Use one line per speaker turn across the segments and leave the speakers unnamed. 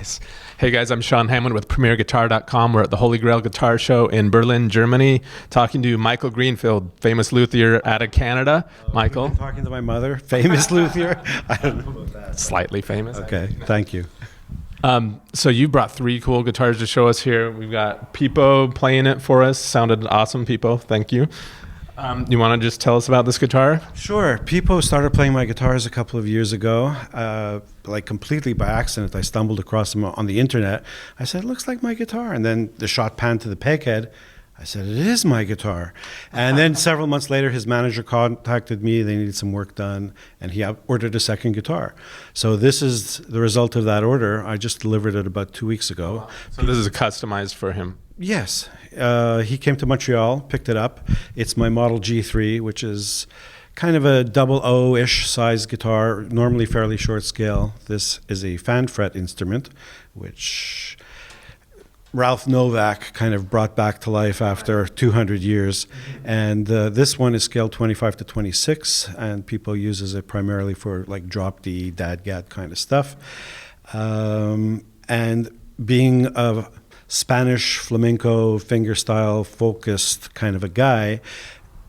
Nice. Hey guys, I'm Sean Hammond with PremierGuitar.com. We're at the Holy Grail Guitar Show in Berlin, Germany, talking to Michael Greenfield, famous luthier out of Canada. Michael?
I'm talking to my mother, famous luthier. I don't know about that.
Slightly famous.
Okay, thank you.
So you brought 3 cool guitars to show us here. We've got Pipo playing it for us. Sounded awesome, Pipo. Thank you. You want to just tell us about this guitar?
Sure. Pipo started playing my guitars a couple of years ago, like completely by accident. I stumbled across them on the internet. I said, it looks like my guitar. And then the shot panned to the peghead. I said, it is my guitar. And then several months later, his manager contacted me. They needed some work done, and he ordered a second guitar. So this is the result of that order. I just delivered it about 2 weeks ago.
So this is customized for him.
Yes. He came to Montreal, picked it up. It's my Model G3, which is kind of a double O-ish size guitar, normally fairly short scale. This is a fan fret instrument, which Ralph Novak kind of brought back to life after 200 years. And this one is scaled 25 to 26, and people uses it primarily for like drop D, dadgad kind of stuff. And being a Spanish flamenco fingerstyle focused kind of a guy,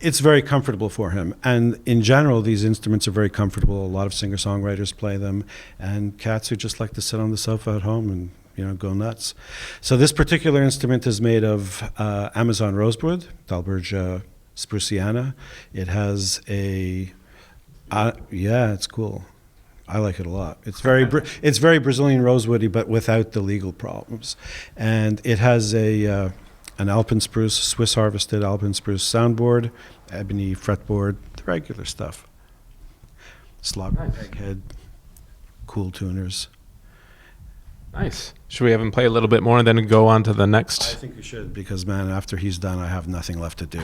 it's very comfortable for him. And in general, these instruments are very comfortable. A lot of singer-songwriters play them, and cats who just like to sit on the sofa at home and go nuts. So this particular instrument is made of Amazon rosewood, Dalbergia spruciana. It has a, yeah, it's cool. I like it a lot. It's very Brazilian rosewoody, but without the legal problems. And it has an Alpen spruce, Swiss harvested Alpen spruce soundboard, ebony fretboard, the regular stuff. Slogger peghead, cool tuners.
Nice. Should we have him play a little bit more and then go on to the next?
I think we should, because man, after he's done, I have nothing left to do.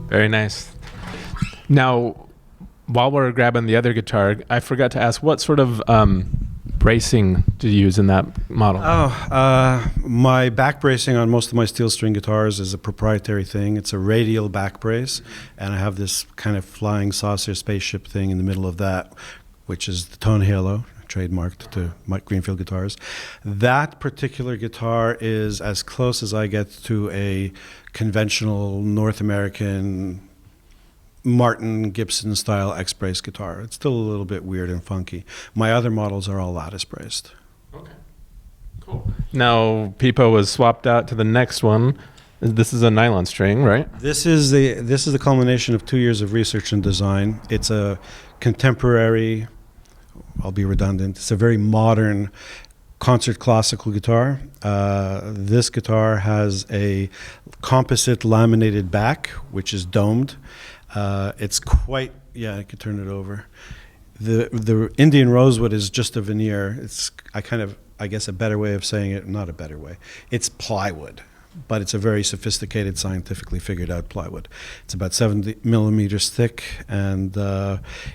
Very nice. Now, while we're grabbing the other guitar, I forgot to ask, what sort of bracing do you use in that model?
My back bracing on most of my steel string guitars is a proprietary thing. It's a radial back brace, and I have this kind of flying saucer spaceship thing in the middle of that, which is the Tone Halo, trademarked to Mike Greenfield guitars. That particular guitar is as close as I get to a conventional North American Martin Gibson style X-brace guitar. It's still a little bit weird and funky. My other models are all lattice braced.
Okay, cool. Now, Pipo was swapped out to the next one. This is a nylon string, right?
This is the culmination of 2 years of research and design. It's a contemporary, I'll be redundant, it's a very modern concert classical guitar. This guitar has a composite laminated back, which is domed. It's quite, yeah, I could turn it over. The Indian rosewood is just a veneer. It's I guess a better way of saying it, not a better way. It's plywood. but it's a very sophisticated, scientifically figured out plywood. It's about 70 millimeters thick, and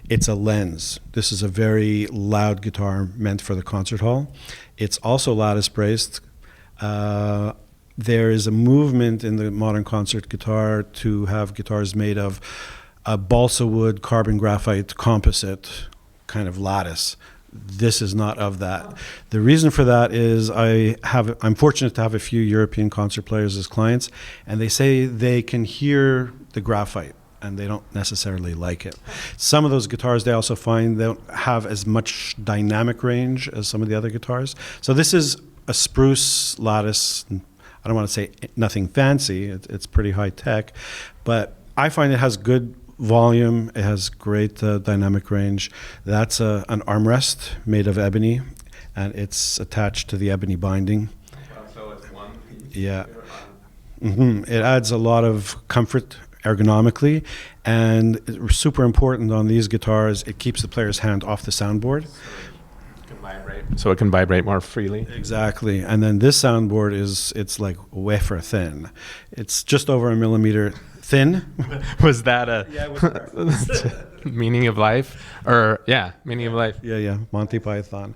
it's a lens. This is a very loud guitar meant for the concert hall. It's also lattice braced. There is a movement in the modern concert guitar to have guitars made of a balsa wood, carbon graphite composite kind of lattice. This is not of that. The reason for that is I'm fortunate to have a few European concert players as clients, and they say they can hear the graphite and they don't necessarily like it. Some of those guitars they also find they don't have as much dynamic range as some of the other guitars. So this is a spruce lattice. I don't want to say nothing fancy. It's pretty high tech, but I find it has good volume. It has great dynamic range. That's an armrest made of ebony, and it's attached to the ebony binding.
So it's one piece.
Yeah. It adds a lot of comfort ergonomically, and it's super important on these guitars. It keeps the player's hand off the soundboard.
So it can vibrate more freely.
Exactly. And then this soundboard it's like wafer thin. It's just over a millimeter thin.
Was that a
Yeah, it was
meaning of life? Or meaning of life.
Yeah, Monty Python.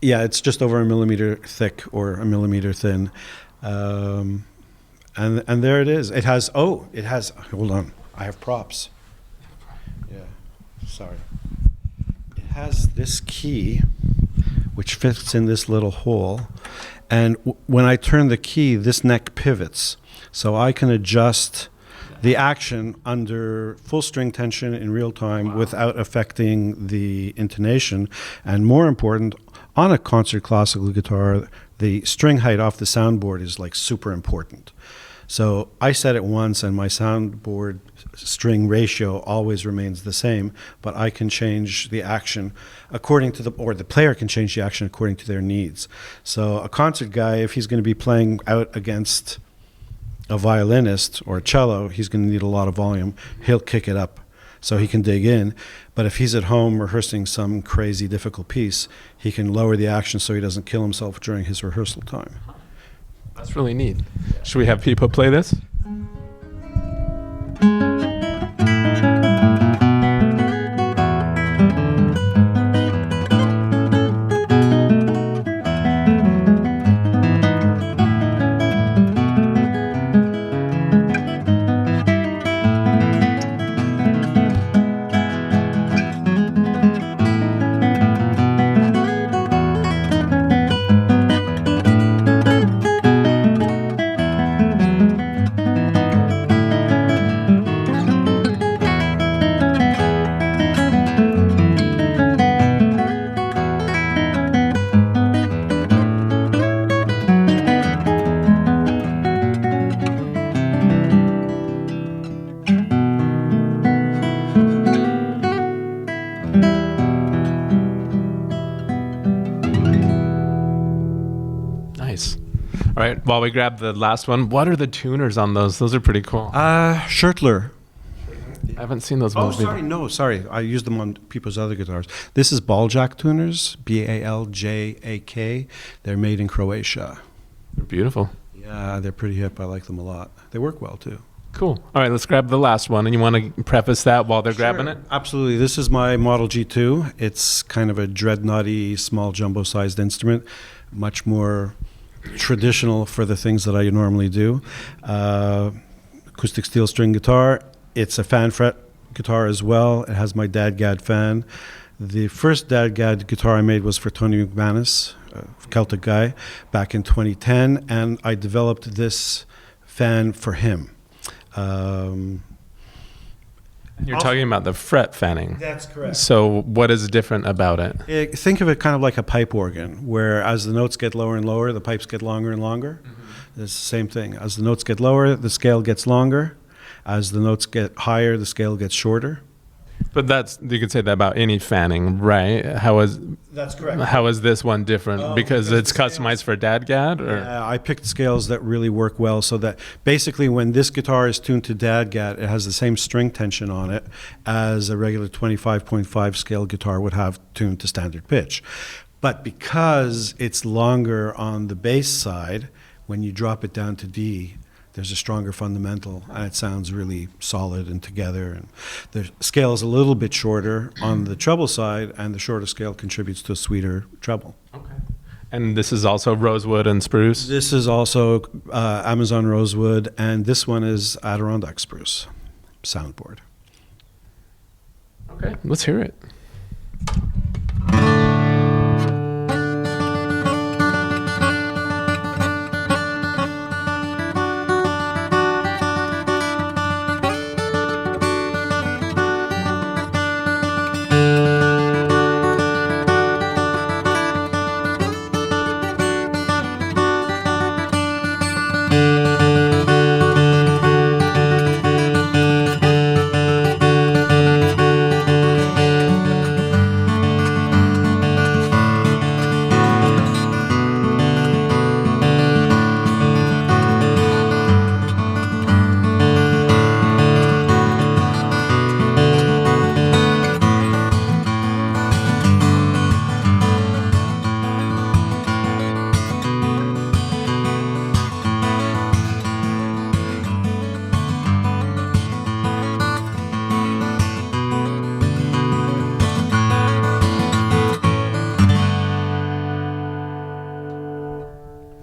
It's just over a millimeter thick or a millimeter thin. And there it is. It has, hold on, I have props. Yeah, sorry. It has this key, which fits in this little hole. And when I turn the key, this neck pivots. So I can adjust the action under full string tension in real time without affecting the intonation. And more important, on a concert classical guitar, the string height off the soundboard is like super important. So I set it once and my soundboard string ratio always remains the same, but I can change the action according to the player can change the action according to their needs. So a concert guy, if he's going to be playing out against a violinist or a cello, he's going to need a lot of volume. He'll kick it up so he can dig in. But if he's at home rehearsing some crazy difficult piece, he can lower the action so he doesn't kill himself during his rehearsal time.
That's really neat. Should we have people play this? Nice. All right, while we grab the last one, what are the tuners on those? Those are pretty cool.
Schertler.
I haven't seen those
Oh,
ones before.
sorry. I used them on people's other guitars. This is Baljak tuners, Baljak. They're made in Croatia.
They're beautiful.
Yeah, they're pretty hip. I like them a lot. They work well, too.
Cool. All right, let's grab the last one. And you want to preface that while they're grabbing it?
Absolutely. This is my Model G2. It's kind of a dreadnoughty, small jumbo-sized instrument, much more traditional for the things that I normally do. Acoustic steel string guitar. It's a fan fret guitar as well. It has my Dadgad fan. The first Dadgad guitar I made was for Tony McManus, a Celtic guy, back in 2010, and I developed this fan for him.
You're talking about the fret fanning.
That's correct.
So what is different about it?
Think of it kind of like a pipe organ, where as the notes get lower and lower, the pipes get longer and longer. Mm-hmm. It's the same thing. As the notes get lower, the scale gets longer. As the notes get higher, the scale gets shorter.
But you could say that about any fanning, right?
That's correct.
How is this one different? Because it's
the scales-
customized for Dadgad? Or?
Yeah, I picked scales that really work well, so that basically when this guitar is tuned to Dadgad, it has the same string tension on it as a regular 25.5 scale guitar would have tuned to standard pitch. But because it's longer on the bass side, When you drop it down to D, there's a stronger fundamental, and it sounds really solid and together. And the scale is a little bit shorter on the treble side, and the shorter scale contributes to a sweeter treble.
Okay. And this is also rosewood and spruce?
This is also Amazon rosewood, and this one is Adirondack spruce soundboard.
Okay, let's hear it.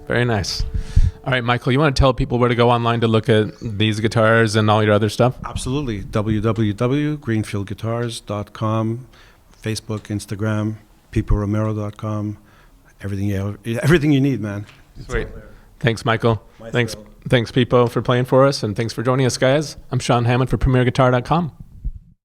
Very nice. All right, Michael, you want to tell people where to go online to look at these guitars and all your other stuff?
Absolutely. www.greenfieldguitars.com, Facebook, Instagram, peporomero.com, everything you need, man.
Sweet. Thanks, Michael.
My
Thanks,
thrill.
Pipo, for playing for us, and thanks for joining us, guys. I'm Sean Hammond for PremierGuitar.com.